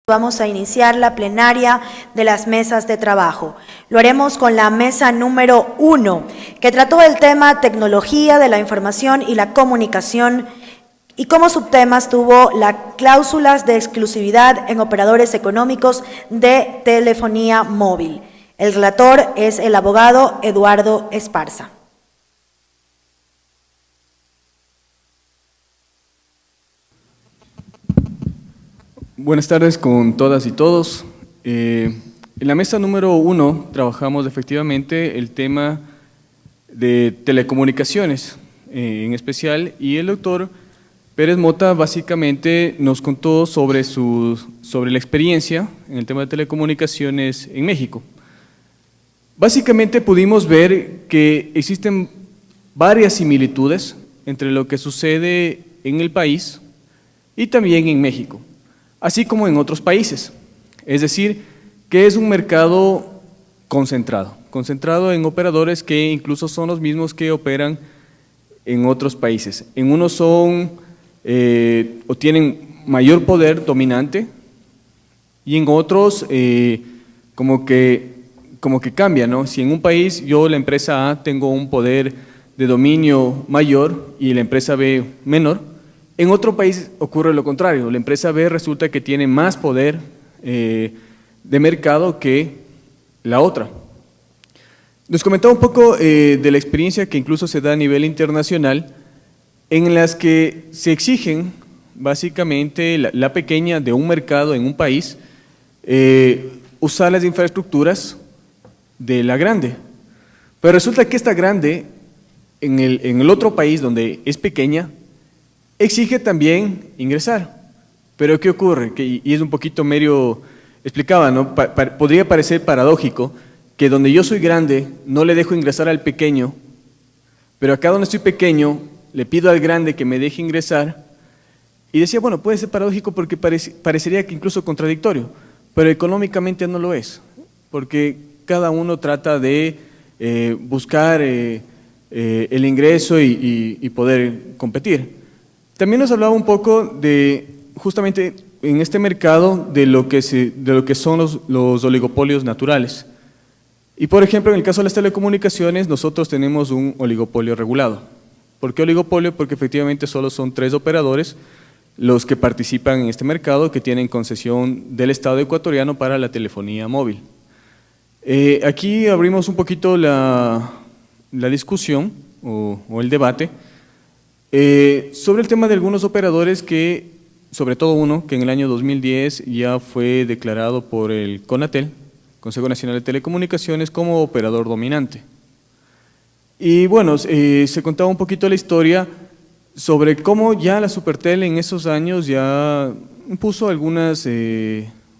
Vamos a iniciar la plenaria de las mesas de trabajo. Lo haremos con la mesa número 1, que trató el tema tecnología de la información y la comunicación, y como subtemas tuvo las cláusulas de exclusividad en operadores económicos de telefonía móvil. El relator es el abogado Eduardo Esparza. Buenas tardes con todas y todos. En la mesa número 1 trabajamos efectivamente el tema de telecomunicaciones en especial, y el doctor Pérez Mota básicamente nos contó sobre la experiencia en el tema de telecomunicaciones en México. Básicamente pudimos ver que existen varias similitudes entre lo que sucede en el país y también en México, así como en otros países. Es decir, que es un mercado concentrado en operadores que incluso son los mismos que operan en otros países. En unos son o tienen mayor poder dominante, y en otros como que cambia, ¿no? Si en un país yo, la empresa A, tengo un poder de dominio mayor y la empresa B menor, en otro país ocurre lo contrario. La empresa B resulta que tiene más poder de mercado que la otra. Nos comentaba un poco de la experiencia que incluso se da a nivel internacional, en las que se exigen básicamente la pequeña de un mercado en un país usar las infraestructuras de la grande. Pero resulta que esta grande en el otro país donde es pequeña exige también ingresar. Pero ¿qué ocurre? Y es un poquito medio, explicaba, ¿no? Podría parecer paradójico que donde yo soy grande no le dejo ingresar al pequeño, pero acá donde estoy pequeño le pido al grande que me deje ingresar. Y decía, bueno, puede ser paradójico porque parecería que incluso contradictorio, pero económicamente no lo es, porque cada uno trata de buscar el ingreso y poder competir. También nos hablaba un poco de, justamente en este mercado, de lo que son los oligopolios naturales. Y por ejemplo, en el caso de las telecomunicaciones, nosotros tenemos un oligopolio regulado. ¿Por qué oligopolio? Porque efectivamente solo son 3 operadores los que participan en este mercado, que tienen concesión del Estado ecuatoriano para la telefonía móvil. Aquí abrimos un poquito la discusión o el debate sobre el tema de algunos operadores que, sobre todo uno, que en el año 2010 ya fue declarado por el CONATEL, Consejo Nacional de Telecomunicaciones, como operador dominante. Y bueno, se contaba un poquito la historia sobre cómo ya la Supertel en esos años ya impuso algunas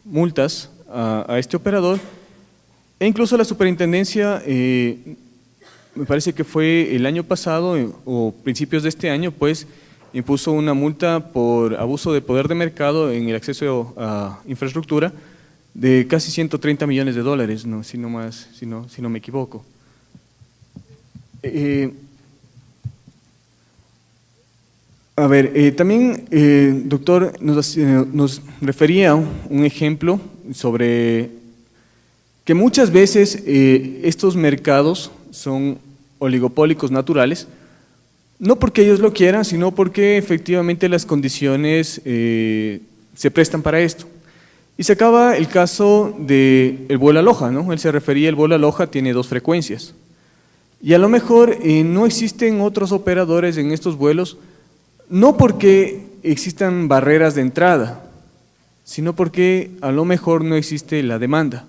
multas a este operador, e incluso la superintendencia, me parece que fue el año pasado o principios de este año, pues impuso una multa por abuso de poder de mercado en el acceso a infraestructura de casi $130 millones, ¿no? Si no me equivoco. También doctor nos refería un ejemplo sobre que muchas veces estos mercados son oligopólicos naturales, no porque ellos lo quieran, sino porque efectivamente las condiciones se prestan para esto. Y se acaba el caso del vuelo Aloha, ¿no? Él se refería, el vuelo Aloha tiene 2 frecuencias. Y a lo mejor no existen otros operadores en estos vuelos, no porque existan barreras de entrada, sino porque a lo mejor no existe la demanda.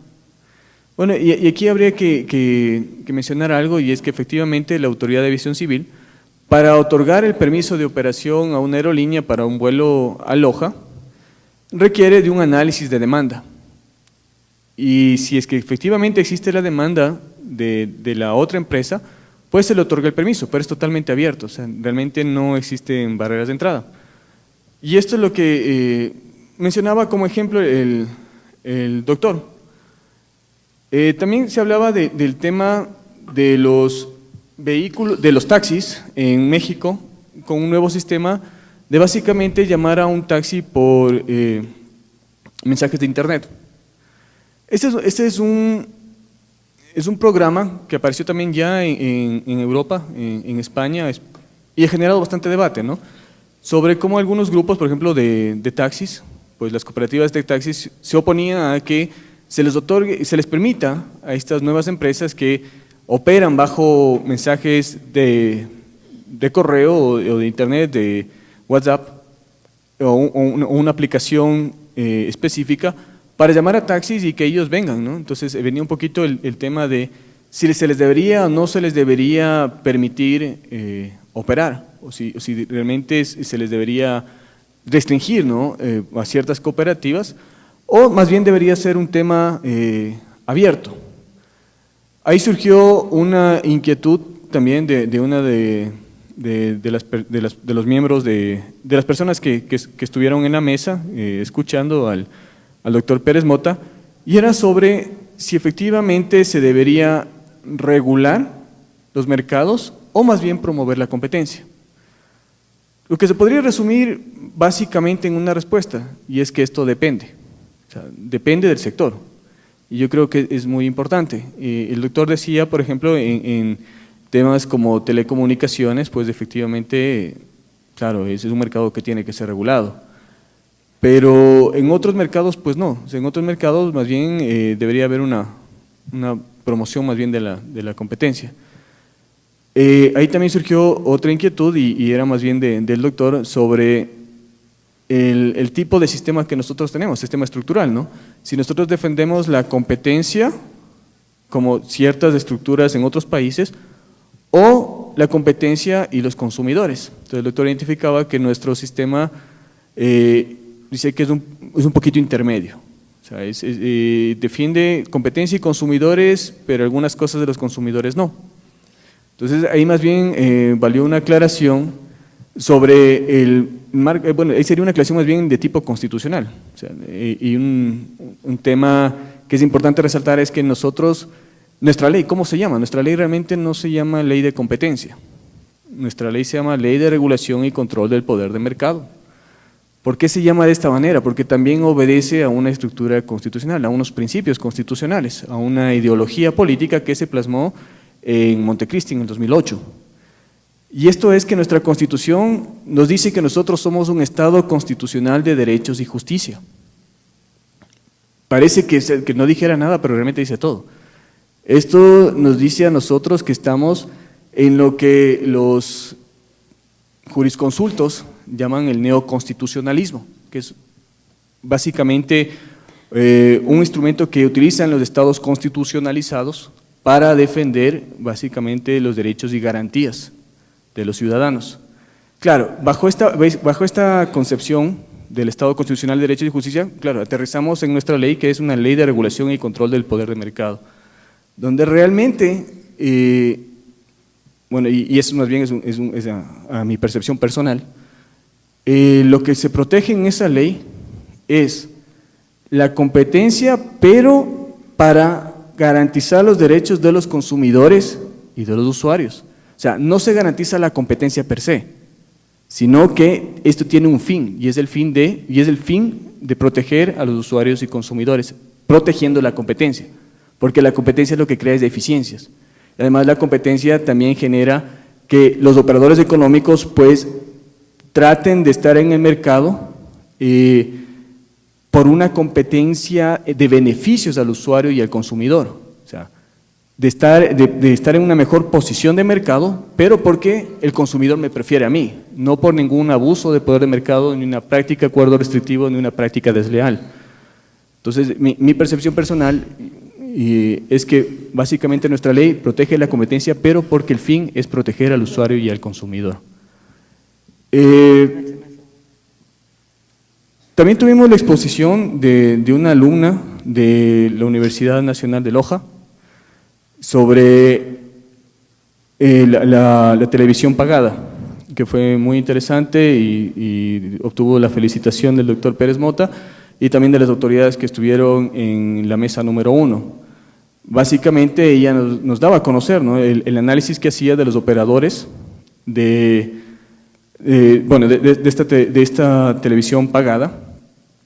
Bueno, y aquí habría que mencionar algo, y es que efectivamente la Autoridad de Aviación Civil, para otorgar el permiso de operación a una aerolínea para un vuelo Aloha, requiere de un análisis de demanda. Y si es que efectivamente existe la demanda de la otra empresa, pues se le otorga el permiso, pero es totalmente abierto, o sea, realmente no existen barreras de entrada. Y esto es lo que mencionaba como ejemplo el doctor. También se hablaba del tema de los vehículos, de los taxis en México, con un nuevo sistema de básicamente llamar a un taxi por mensajes de Internet. Este es un programa que apareció también ya en Europa, en España, y ha generado bastante debate, ¿no? Sobre cómo algunos grupos, por ejemplo, de taxis, pues las cooperativas de taxis se oponían a que se les otorgue, se les permita a estas nuevas empresas que operan bajo mensajes de correo o de Internet, de WhatsApp, o una aplicación específica para llamar a taxis y que ellos vengan, ¿no? Entonces venía un poquito el tema de si se les debería o no se les debería permitir operar, o si realmente se les debería restringir, ¿no? A ciertas cooperativas, o más bien debería ser un tema abierto. Ahí surgió una inquietud también de una de los miembros, de las personas que estuvieron en la mesa escuchando al doctor Pérez Mota, y era sobre si efectivamente se debería regular los mercados o más bien promover la competencia. Lo que se podría resumir básicamente en una respuesta, y es que esto depende, o sea, depende del sector, y yo creo que es muy importante. El doctor decía, por ejemplo, en temas como telecomunicaciones, pues efectivamente, claro, ese es un mercado que tiene que ser regulado, pero en otros mercados, pues no, o sea, en otros mercados más bien debería haber una promoción más bien de la competencia. Ahí también surgió otra inquietud y era más bien del doctor sobre el tipo de sistema que nosotros tenemos, sistema estructural, ¿no? Si nosotros defendemos la competencia como ciertas estructuras en otros países o la competencia y los consumidores. Entonces el doctor identificaba que nuestro sistema dice que es un poquito intermedio. O sea, defiende competencia y consumidores, pero algunas cosas de los consumidores no. Entonces ahí más bien valió una aclaración sobre el marco, bueno, ahí sería una aclaración más bien de tipo constitucional. O sea, y un tema que es importante resaltar es que nosotros, nuestra ley, ¿cómo se llama? Nuestra ley realmente no se llama ley de competencia. Nuestra ley se llama Ley de Regulación y Control del Poder de Mercado. ¿Por qué se llama de esta manera? Porque también obedece a una estructura constitucional, a unos principios constitucionales, a una ideología política que se plasmó en Montecristi en el 2008. Y esto es que nuestra Constitución nos dice que nosotros somos un Estado constitucional de derechos y justicia. Parece que no dijera nada, pero realmente dice todo. Esto nos dice a nosotros que estamos en lo que los jurisconsultos llaman el neoconstitucionalismo, que es básicamente un instrumento que utilizan los estados constitucionalizados para defender básicamente los derechos y garantías de los ciudadanos. Claro, bajo esta concepción del Estado Constitucional de Derechos y Justicia, claro, aterrizamos en nuestra ley, que es una ley de regulación y control del poder de mercado, donde realmente, bueno, y eso más bien es a mi percepción personal, lo que se protege en esa ley es la competencia, pero para garantizar los derechos de los consumidores y de los usuarios. O sea, no se garantiza la competencia per se, sino que esto tiene un fin, y es el fin de proteger a los usuarios y consumidores, protegiendo la competencia, porque la competencia es lo que crea es deficiencias. Además, la competencia también genera que los operadores económicos pues traten de estar en el mercado por una competencia de beneficios al usuario y al consumidor, o sea, de estar en una mejor posición de mercado, pero porque el consumidor me prefiere a mí, no por ningún abuso de poder de mercado, ni una práctica de acuerdo restrictivo, ni una práctica desleal. Entonces, mi percepción personal es que básicamente nuestra ley protege la competencia, pero porque el fin es proteger al usuario y al consumidor. También tuvimos la exposición de una alumna de la Universidad Nacional de Loja sobre la televisión pagada, que fue muy interesante y obtuvo la felicitación del doctor Pérez Mota y también de las autoridades que estuvieron en la mesa número 1. Básicamente ella nos daba a conocer, ¿no?, el análisis que hacía de los operadores de esta televisión pagada,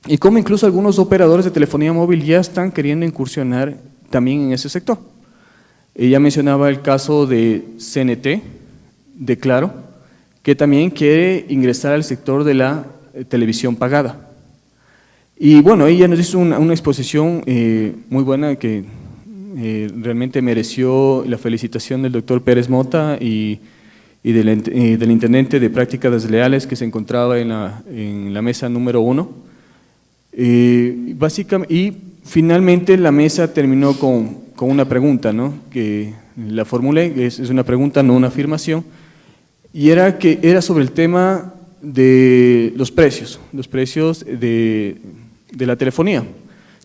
y cómo incluso algunos operadores de telefonía móvil ya están queriendo incursionar también en ese sector. Ella mencionaba el caso de CNT, de Claro, que también quiere ingresar al sector de la televisión pagada. Y bueno, ella nos hizo una exposición muy buena que realmente mereció la felicitación del doctor Pérez Mota y del intendente de prácticas desleales que se encontraba en la mesa número 1. Y finalmente la mesa terminó con una pregunta, ¿no? Que la formulé, es una pregunta, no una afirmación, y era sobre el tema de los precios de la telefonía.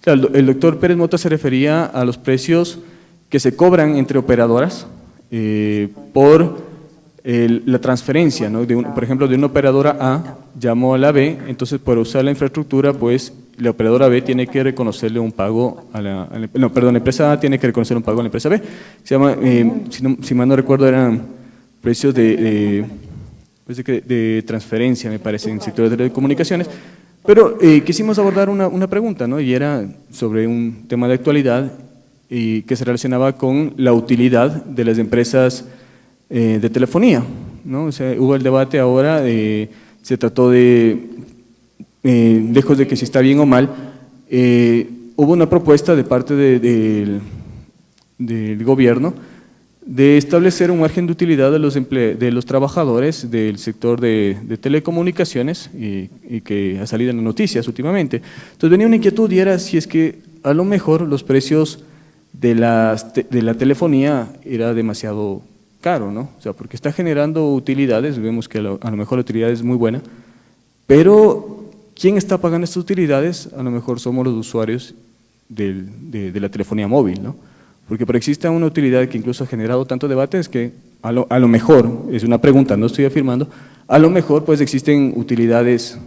Claro, el doctor Pérez Mota se refería a los precios que se cobran entre operadoras por la transferencia, ¿no? Por ejemplo, de una operadora A llamó a la B, entonces por usar la infraestructura, pues la operadora B tiene que reconocerle un pago la empresa A tiene que reconocer un pago a la empresa B. Se llama, si mal no recuerdo, eran precios de transferencia, me parece, en el sector de telecomunicaciones. Pero quisimos abordar una pregunta, ¿no? Y era sobre un tema de actualidad y que se relacionaba con la utilidad de las empresas de telefonía, ¿no? O sea, hubo el debate ahora, se trató de, lejos de que si está bien o mal, hubo una propuesta de parte del gobierno de establecer un margen de utilidad de los trabajadores del sector de telecomunicaciones y que ha salido en las noticias últimamente. Entonces venía una inquietud y era si es que a lo mejor los precios de la telefonía era demasiado caro, ¿no? O sea, porque está generando utilidades, vemos que a lo mejor la utilidad es muy buena, pero ¿quién está pagando estas utilidades? A lo mejor somos los usuarios de la telefonía móvil, ¿no? Porque existe una utilidad que incluso ha generado tanto debate, es que a lo mejor, es una pregunta, no estoy afirmando, a lo mejor pues existen utilidades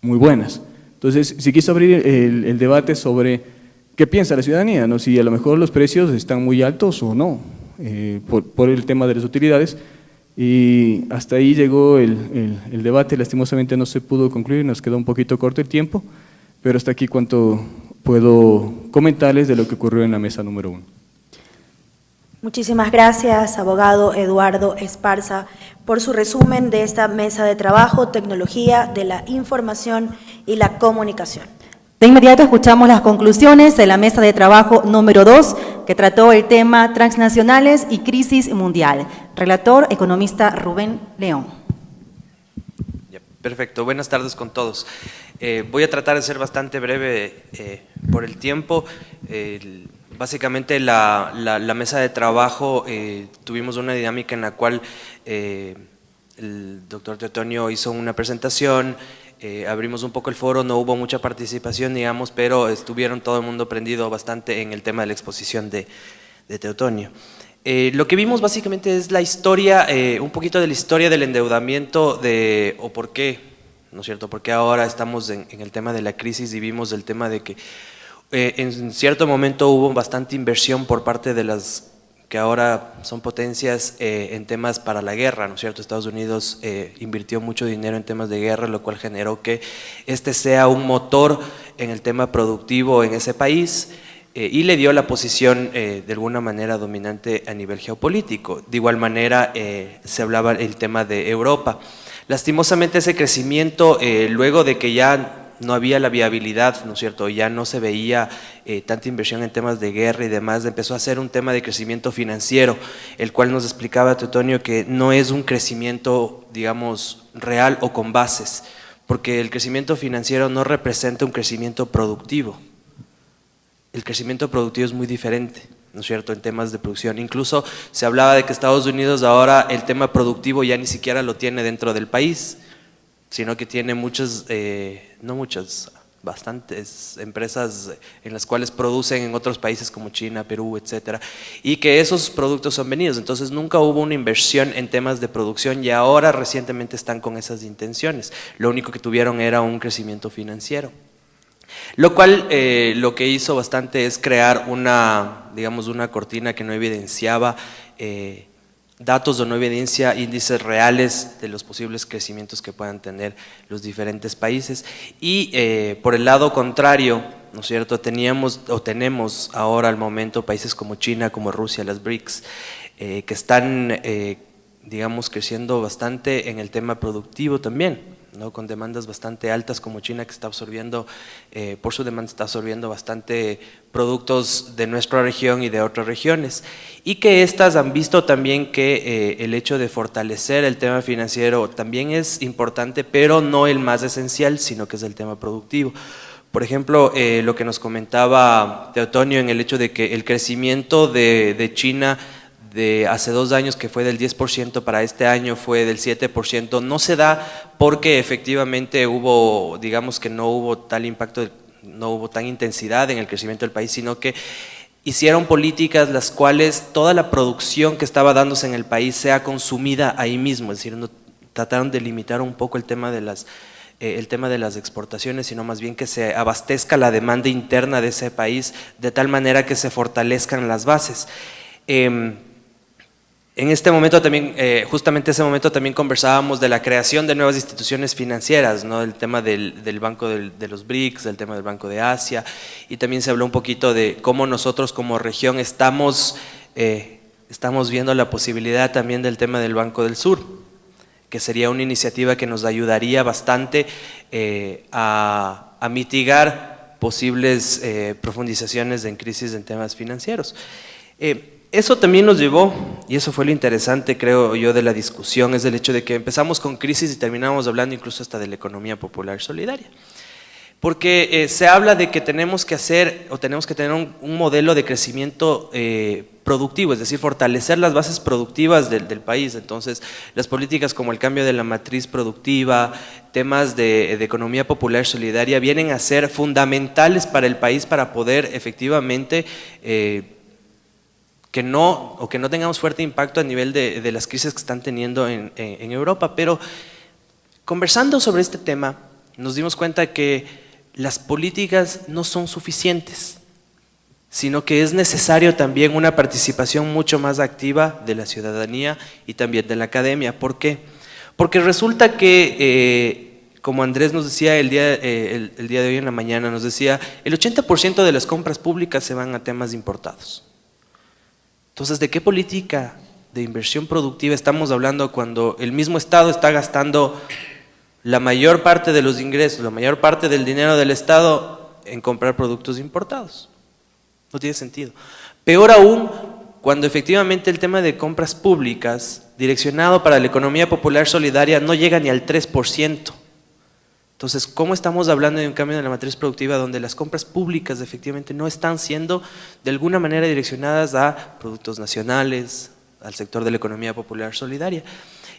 muy buenas. Entonces, si quiso abrir el debate sobre qué piensa la ciudadanía, ¿no? Si a lo mejor los precios están muy altos o no, por el tema de las utilidades, y hasta ahí llegó el debate. Lastimosamente no se pudo concluir, nos quedó un poquito corto el tiempo, pero hasta aquí cuanto puedo comentarles de lo que ocurrió en la mesa número 1. Muchísimas gracias, abogado Eduardo Esparza, por su resumen de esta mesa de trabajo, tecnología de la información y la comunicación. De inmediato escuchamos las conclusiones de la mesa de trabajo número 2, que trató el tema transnacionales y crisis mundial. Relator, economista Rubén León. Perfecto, buenas tardes con todos. Voy a tratar de ser bastante breve por el tiempo. Básicamente la mesa de trabajo tuvimos una dinámica en la cual el doctor Teotonio hizo una presentación, abrimos un poco el foro, no hubo mucha participación, digamos, pero estuvieron todo el mundo prendido bastante en el tema de la exposición de Teotonio. Lo que vimos básicamente es la historia, un poquito de la historia del endeudamiento o por qué, ¿no es cierto? Porque ahora estamos en el tema de la crisis y vimos el tema de que en cierto momento hubo bastante inversión por parte de las que ahora son potencias en temas para la guerra, ¿no es cierto? Estados Unidos invirtió mucho dinero en temas de guerra, lo cual generó que este sea un motor en el tema productivo en ese país y le dio la posición de alguna manera dominante a nivel geopolítico. De igual manera se hablaba el tema de Europa. Lastimosamente ese crecimiento, luego de que ya no había la viabilidad, ¿no es cierto? Ya no se veía tanta inversión en temas de guerra y demás, empezó a ser un tema de crecimiento financiero, el cual nos explicaba Teotonio que no es un crecimiento, digamos, real o con bases, porque el crecimiento financiero no representa un crecimiento productivo. El crecimiento productivo es muy diferente, ¿no es cierto?, en temas de producción. Incluso se hablaba de que Estados Unidos ahora el tema productivo ya ni siquiera lo tiene dentro del país, sino que tiene bastantes empresas en las cuales producen en otros países como China, Perú, etcétera, y que esos productos son venidos. Entonces nunca hubo una inversión en temas de producción y ahora recientemente están con esas intenciones. Lo único que tuvieron era un crecimiento financiero. Lo cual lo que hizo bastante es crear una cortina que no evidenciaba datos o no evidencia índices reales de los posibles crecimientos que puedan tener los diferentes países. Y por el lado contrario, ¿no es cierto?, teníamos o tenemos ahora al momento países como China, como Rusia, las BRICS, que están, digamos, creciendo bastante en el tema productivo también, ¿no?, con demandas bastante altas, como China, que está absorbiendo, por su demanda está absorbiendo bastante productos de nuestra región y de otras regiones, y que estas han visto también que el hecho de fortalecer el tema financiero también es importante, pero no el más esencial, sino que es el tema productivo. Por ejemplo, lo que nos comentaba Teotonio en el hecho de que el crecimiento de China de hace 2 años, que fue del 10%, para este año fue del 7%, no se da porque efectivamente hubo, digamos que no hubo tal impacto, no hubo tan intensidad en el crecimiento del país, sino que hicieron políticas las cuales toda la producción que estaba dándose en el país sea consumida ahí mismo, es decir, no, trataron de limitar un poco el tema de las exportaciones, sino más bien que se abastezca la demanda interna de ese país de tal manera que se fortalezcan las bases. En este momento también, justamente ese momento también conversábamos de la creación de nuevas instituciones financieras, ¿no?, el tema del Banco de los BRICS, el tema del Banco de Asia, y también se habló un poquito de cómo nosotros como región estamos viendo la posibilidad también del tema del Banco del Sur, que sería una iniciativa que nos ayudaría bastante a mitigar posibles profundizaciones en crisis en temas financieros. Eso también nos llevó, y eso fue lo interesante, creo yo, de la discusión, es el hecho de que empezamos con crisis y terminamos hablando incluso hasta de la economía popular solidaria. Porque se habla de que tenemos que hacer o tenemos que tener un modelo de crecimiento productivo, es decir, fortalecer las bases productivas del país. Entonces, las políticas como el cambio de la matriz productiva, temas de economía popular solidaria, vienen a ser fundamentales para el país para poder efectivamente que no tengamos fuerte impacto a nivel de las crisis que están teniendo en Europa. Pero conversando sobre este tema, nos dimos cuenta que las políticas no son suficientes, sino que es necesario también una participación mucho más activa de la ciudadanía y también de la academia. ¿Por qué? Porque resulta que, como Andrés nos decía el día de hoy en la mañana, nos decía, el 80% de las compras públicas se van a temas importados. Entonces, ¿de qué política de inversión productiva estamos hablando cuando el mismo Estado está gastando la mayor parte de los ingresos, la mayor parte del dinero del Estado en comprar productos importados? No tiene sentido. Peor aún, cuando efectivamente el tema de compras públicas direccionado para la economía popular solidaria no llega ni al 3%. Entonces, ¿cómo estamos hablando de un cambio en la matriz productiva donde las compras públicas efectivamente no están siendo de alguna manera direccionadas a productos nacionales, al sector de la economía popular solidaria?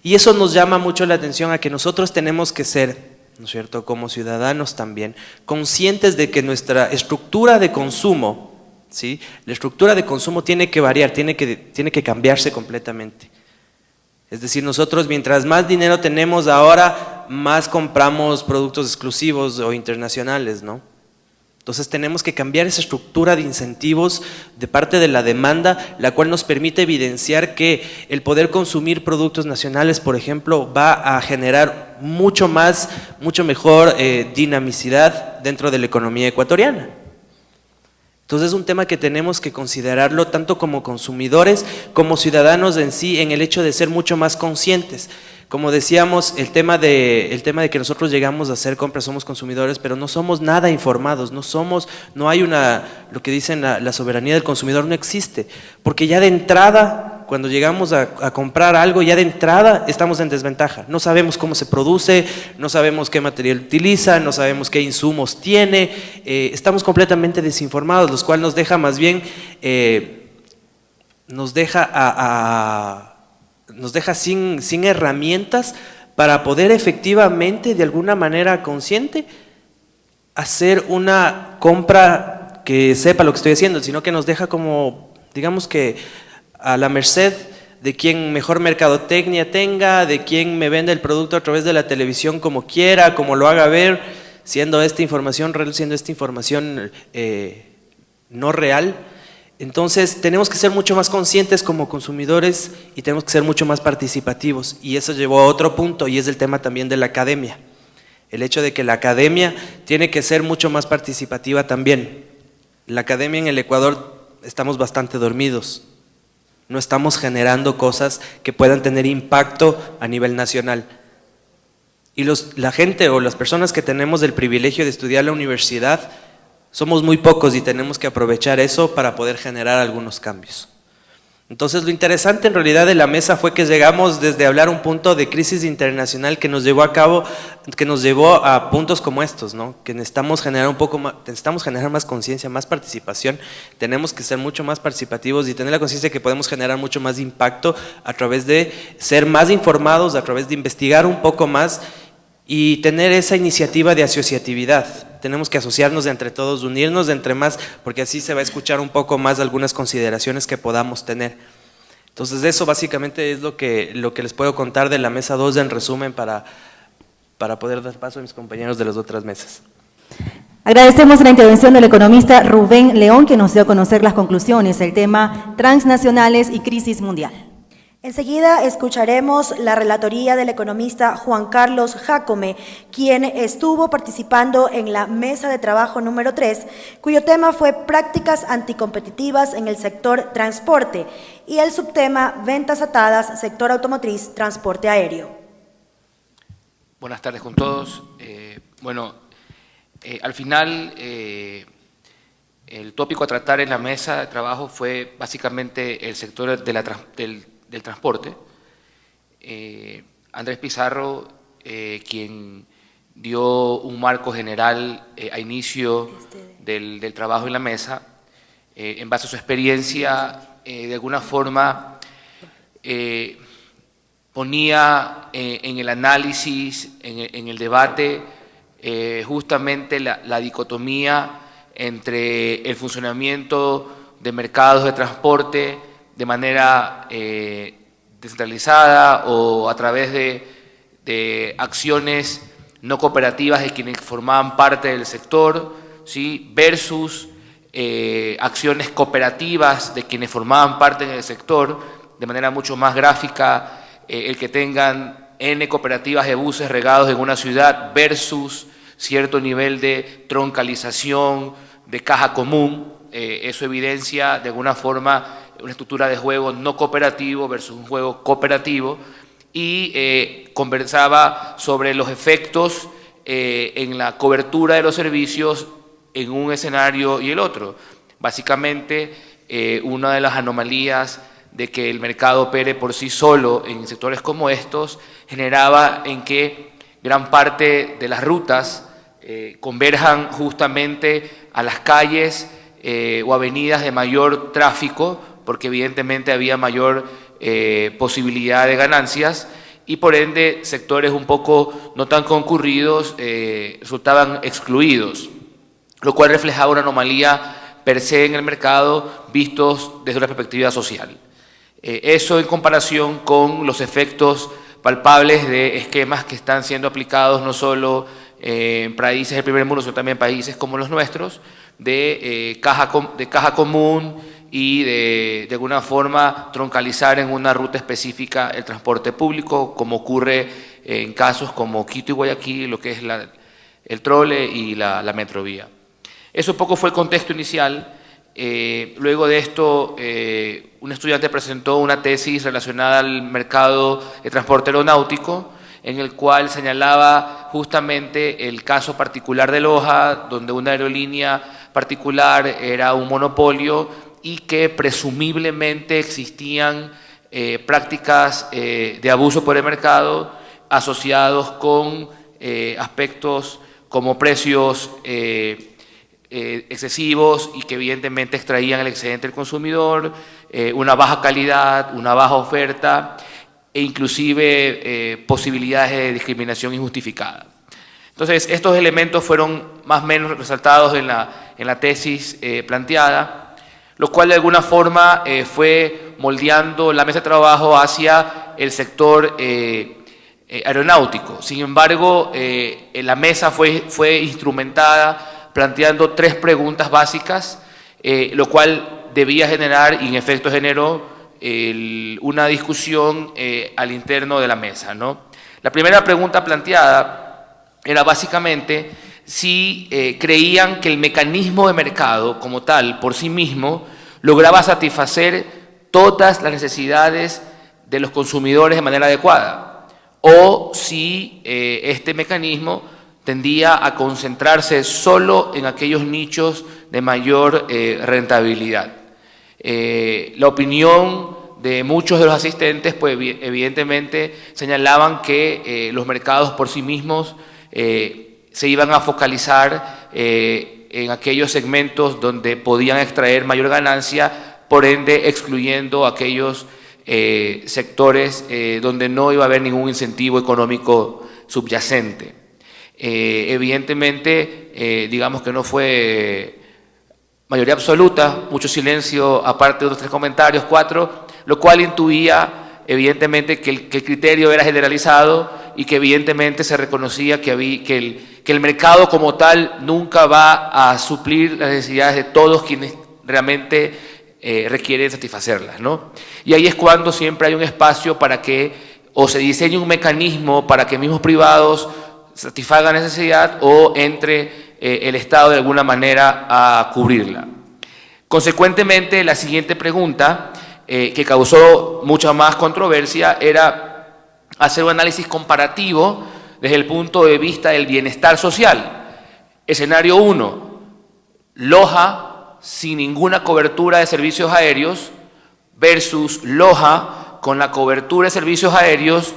Y eso nos llama mucho la atención a que nosotros tenemos que ser, ¿no es cierto?, como ciudadanos también, conscientes de que nuestra estructura de consumo, ¿sí?, la estructura de consumo tiene que variar, tiene que cambiarse completamente. Es decir, nosotros mientras más dinero tenemos ahora, más compramos productos exclusivos o internacionales, ¿no? Entonces tenemos que cambiar esa estructura de incentivos de parte de la demanda, la cual nos permite evidenciar que el poder consumir productos nacionales, por ejemplo, va a generar mucho mejor dinamicidad dentro de la economía ecuatoriana. Entonces es un tema que tenemos que considerarlo tanto como consumidores como ciudadanos en sí, en el hecho de ser mucho más conscientes. Como decíamos, el tema de que nosotros llegamos a hacer compras, somos consumidores, pero no somos nada informados, no hay lo que dicen la soberanía del consumidor no existe, porque ya de entrada, cuando llegamos a comprar algo, ya de entrada estamos en desventaja. No sabemos cómo se produce, no sabemos qué material utiliza, no sabemos qué insumos tiene, estamos completamente desinformados, lo cual nos deja más bien, nos deja sin herramientas para poder efectivamente, de alguna manera consciente, hacer una compra que sepa lo que estoy haciendo, sino que nos deja como, digamos que a la merced de quien mejor mercadotecnia tenga, de quien me vende el producto a través de la televisión como quiera, como lo haga ver, siendo esta información real, siendo esta información no real. Entonces, tenemos que ser mucho más conscientes como consumidores y tenemos que ser mucho más participativos. Y eso llevó a otro punto, y es el tema también de la academia. El hecho de que la academia tiene que ser mucho más participativa también. La academia en el Ecuador estamos bastante dormidos. No estamos generando cosas que puedan tener impacto a nivel nacional. Y la gente o las personas que tenemos el privilegio de estudiar en la universidad somos muy pocos y tenemos que aprovechar eso para poder generar algunos cambios. Entonces, lo interesante en realidad de la mesa fue que llegamos desde hablar un punto de crisis internacional que nos llevó a puntos como estos, ¿no? Que necesitamos generar un poco más, necesitamos generar más conciencia, más participación, tenemos que ser mucho más participativos y tener la conciencia de que podemos generar mucho más impacto a través de ser más informados, a través de investigar un poco más y tener esa iniciativa de asociatividad. Tenemos que asociarnos entre todos, unirnos entre más, porque así se va a escuchar un poco más algunas consideraciones que podamos tener. Entonces, eso básicamente es lo que les puedo contar de la mesa 2 en resumen para poder dar paso a mis compañeros de las otras mesas. Agradecemos la intervención del economista Rubén León, que nos dio a conocer las conclusiones del tema transnacionales y crisis mundial. Enseguida escucharemos la relatoría del economista Juan Carlos Jácome, quien estuvo participando en la mesa de trabajo número 3, cuyo tema fue prácticas anticompetitivas en el sector transporte y el subtema ventas atadas, sector automotriz, transporte aéreo. Buenas tardes con todos. Al final, el tópico a tratar en la mesa de trabajo fue básicamente el sector del transporte. Andrés Pizarro, quien dio un marco general a inicio del trabajo en la mesa, en base a su experiencia, de alguna forma ponía en el análisis, en el debate, justamente la dicotomía entre el funcionamiento de mercados de transporte de manera descentralizada o a través de acciones no cooperativas de quienes formaban parte del sector, ¿sí? Versus acciones cooperativas de quienes formaban parte del sector, de manera mucho más gráfica, el que tengan N cooperativas de buses regados en una ciudad versus cierto nivel de troncalización, de caja común. Eso evidencia de alguna forma una estructura de juego no cooperativo versus un juego cooperativo, y conversaba sobre los efectos en la cobertura de los servicios en un escenario y el otro. Básicamente, una de las anomalías de que el mercado opere por sí solo en sectores como estos generaba en que gran parte de las rutas converjan justamente a las calles o avenidas de mayor tráfico, porque evidentemente había mayor posibilidad de ganancias, y por ende sectores un poco no tan concurridos resultaban excluidos, lo cual reflejaba una anomalía per se en el mercado vistos desde una perspectiva social. Eso en comparación con los efectos palpables de esquemas que están siendo aplicados no solo en países del primer mundo, sino también en países como los nuestros, de caja común y de alguna forma troncalizar en una ruta específica el transporte público, como ocurre en casos como Quito y Guayaquil, lo que es el trole y la metrovía. Eso poco fue el contexto inicial. Luego de esto, un estudiante presentó una tesis relacionada al mercado de transporte aeronáutico, en el cual señalaba justamente el caso particular de Loja, donde una aerolínea particular era un monopolio y que presumiblemente existían prácticas de abuso por el mercado asociados con aspectos como precios excesivos y que evidentemente extraían el excedente del consumidor, una baja calidad, una baja oferta e inclusive posibilidades de discriminación injustificada. Entonces, estos elementos fueron más o menos resaltados en la tesis planteada, lo cual de alguna forma fue moldeando la mesa de trabajo hacia el sector aeronáutico. Sin embargo, la mesa fue instrumentada planteando 3 preguntas básicas, lo cual debía generar, y en efecto generó, una discusión al interno de la mesa, ¿no? La primera pregunta planteada era básicamente si creían que el mecanismo de mercado como tal, por sí mismo, lograba satisfacer todas las necesidades de los consumidores de manera adecuada, o si este mecanismo tendía a concentrarse solo en aquellos nichos de mayor rentabilidad. La opinión de muchos de los asistentes, pues evidentemente señalaban que los mercados por sí mismos se iban a focalizar en aquellos segmentos donde podían extraer mayor ganancia, por ende excluyendo aquellos sectores donde no iba a haber ningún incentivo económico subyacente. Evidentemente, digamos que no fue mayoría absoluta, mucho silencio aparte de los 3 comentarios, 4, lo cual intuía evidentemente que el criterio era generalizado y que evidentemente se reconocía que el mercado como tal nunca va a suplir las necesidades de todos quienes realmente requieren satisfacerlas, ¿no? Y ahí es cuando siempre hay un espacio para que o se diseñe un mecanismo para que mismos privados satisfagan necesidad o entre el Estado de alguna manera a cubrirla. Consecuentemente, la siguiente pregunta, que causó mucha más controversia, era hacer un análisis comparativo desde el punto de vista del bienestar social. Escenario 1, Loja sin ninguna cobertura de servicios aéreos versus Loja con la cobertura de servicios aéreos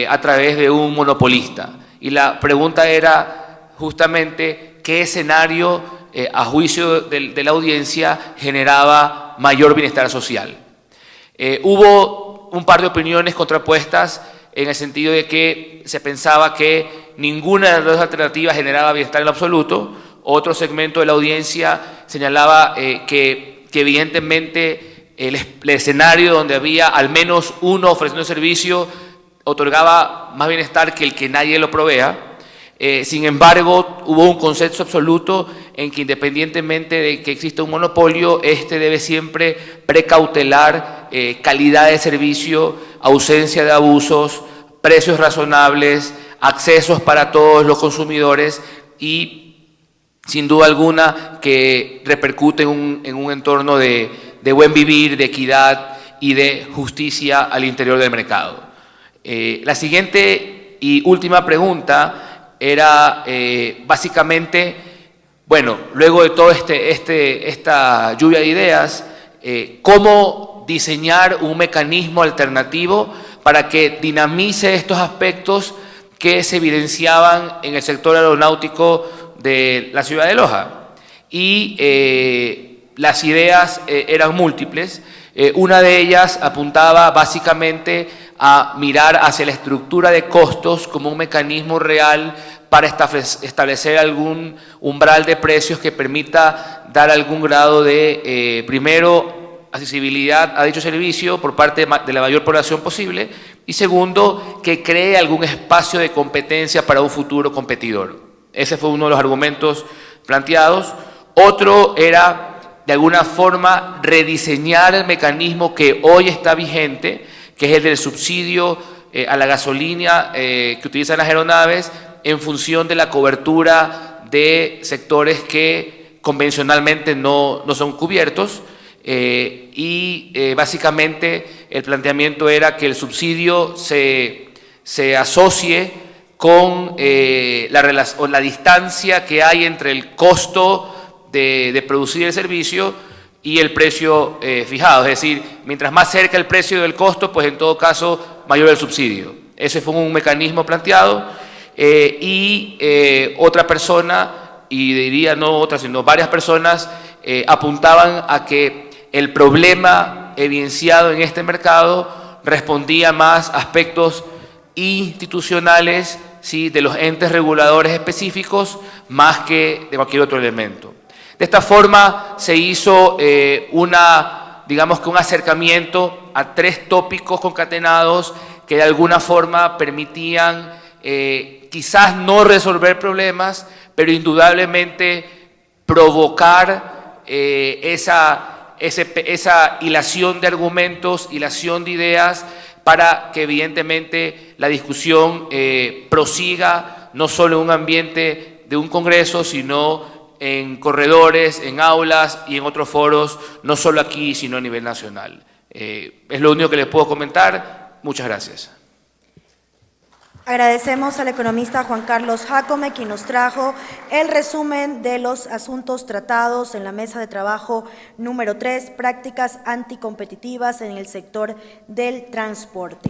a través de un monopolista. Y la pregunta era justamente qué escenario, a juicio de la audiencia, generaba mayor bienestar social. Hubo un par de opiniones contrapuestas en el sentido de que se pensaba que ninguna de las dos alternativas generaba bienestar en lo absoluto. Otro segmento de la audiencia señalaba que evidentemente el escenario donde había al menos uno ofreciendo servicio otorgaba más bienestar que el que nadie lo provea. Sin embargo, hubo un consenso absoluto en que independientemente de que exista un monopolio, este debe siempre precautelar calidad de servicio, ausencia de abusos, precios razonables, accesos para todos los consumidores y, sin duda alguna, que repercute en un entorno de buen vivir, de equidad y de justicia al interior del mercado. La siguiente y última pregunta era básicamente, bueno, luego de toda esta lluvia de ideas, cómo diseñar un mecanismo alternativo para que dinamice estos aspectos que se evidenciaban en el sector aeronáutico de la ciudad de Loja. Y las ideas eran múltiples. Una de ellas apuntaba básicamente a mirar hacia la estructura de costos como un mecanismo real para establecer algún umbral de precios que permita dar algún grado de, primero, accesibilidad a dicho servicio por parte de la mayor población posible, y segundo, que cree algún espacio de competencia para un futuro competidor. Ese fue uno de los argumentos planteados. Otro era, de alguna forma, rediseñar el mecanismo que hoy está vigente, que es el del subsidio a la gasolina que utilizan las aeronaves en función de la cobertura de sectores que convencionalmente no son cubiertos. Básicamente el planteamiento era que el subsidio se asocie con la distancia que hay entre el costo de producir el servicio y el precio fijado. Es decir, mientras más cerca el precio del costo, pues en todo caso mayor el subsidio. Ese fue un mecanismo planteado. Otra persona, y diría no otra, sino varias personas, apuntaban a que el problema evidenciado en este mercado respondía más a aspectos institucionales, ¿sí?, de los entes reguladores específicos, más que de cualquier otro elemento. De esta forma se hizo digamos que un acercamiento a 3 tópicos concatenados que de alguna forma permitían quizás no resolver problemas, pero indudablemente provocar esa esa hilación de argumentos, hilación de ideas, para que evidentemente la discusión prosiga no solo en un ambiente de un congreso, sino en corredores, en aulas y en otros foros, no solo aquí, sino a nivel nacional. Es lo único que les puedo comentar. Muchas gracias. Agradecemos al economista Juan Carlos Jácome, quien nos trajo el resumen de los asuntos tratados en la mesa de trabajo número 3, prácticas anticompetitivas en el sector del transporte.